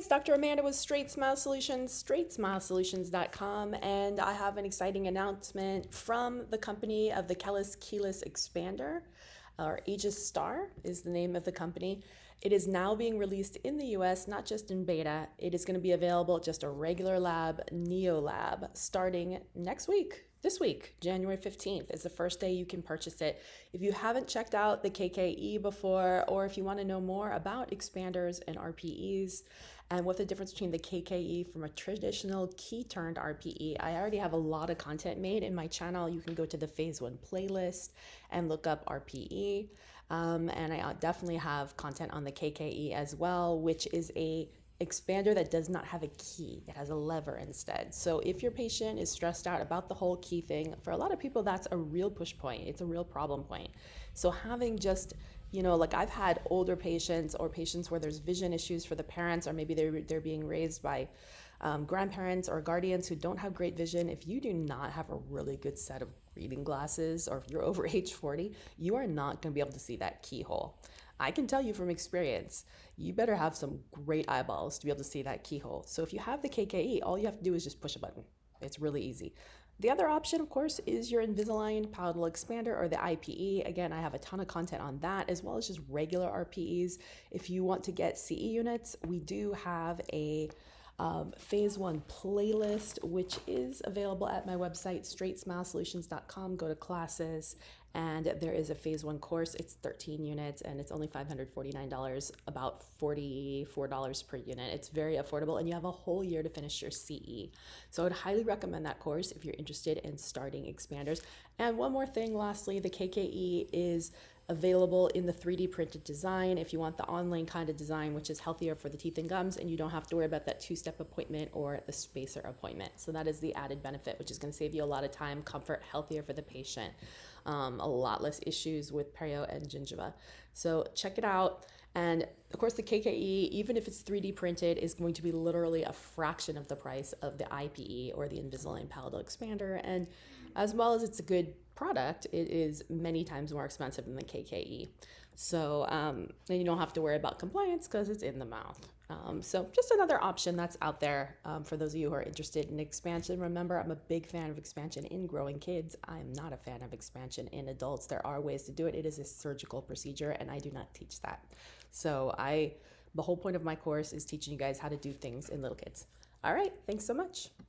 It's Dr. Amanda with Straightsmile Solutions, straightsmilesolutions.com, and I have an exciting announcement from the company of the Keles Expander, or Aegis Star is the name of the company. It is now being released in the US, not just in beta. It is going to be available at just a regular lab, Neo Lab, starting next week. This week, January 15th, is the first day you can purchase it. If you haven't checked out the KKE before, or if you want to know more about expanders and RPEs, and what the difference between the KKE from a traditional key-turned RPE, I already have a lot of content made in my channel. You can go to the Phase 1 playlist and look up RPE. And I definitely have content on the KKE as well, which is a expander that does not have a key. It has a lever instead. So if your patient is stressed out about the whole key thing, for a lot of people, that's a real push point. It's a real problem point. So having just, like I've had older patients or patients where there's vision issues for the parents, or maybe they're being raised by grandparents or guardians who don't have great vision. If you do not have a really good set of reading glasses, or if you're over age 40, you are not going to be able to see that keyhole. I can tell you from experience, you better have some great eyeballs to be able to see that keyhole. So if you have the KKE, all you have to do is just push a button. It's really easy. The other option, of course, is your Invisalign Palatal Expander, or the IPE. Again, I have a ton of content on that, as well as just regular RPEs. If you want to get CE units, we do have a Phase 1 playlist, which is available at my website, straightsmilesolutions.com. Go to classes, and there is a Phase 1 course. It's 13 units, and it's only $549, about $44 per unit. It's very affordable, and you have a whole year to finish your CE. So I would highly recommend that course if you're interested in starting expanders. And one more thing, lastly, the KKE is available in the 3D printed design if you want the online kind of design, which is healthier for the teeth and gums, and you don't have to worry about that two-step appointment or the spacer appointment. So that is the added benefit, which is going to save you a lot of time, comfort, healthier for the patient, a lot less issues with perio and gingiva. So check it out. And of course, the KKE, even if it's 3D printed, is going to be literally a fraction of the price of the IPE or the Invisalign Palatal Expander. And as well as it's a good product, it is many times more expensive than the KKE. So then you don't have to worry about compliance because it's in the mouth. So just another option that's out there for those of you who are interested in expansion. Remember, I'm a big fan of expansion in growing kids. I am not a fan of expansion in adults. There are ways to do it. It is a surgical procedure, and I do not teach that. So the whole point of my course is teaching you guys how to do things in little kids. All right, thanks so much.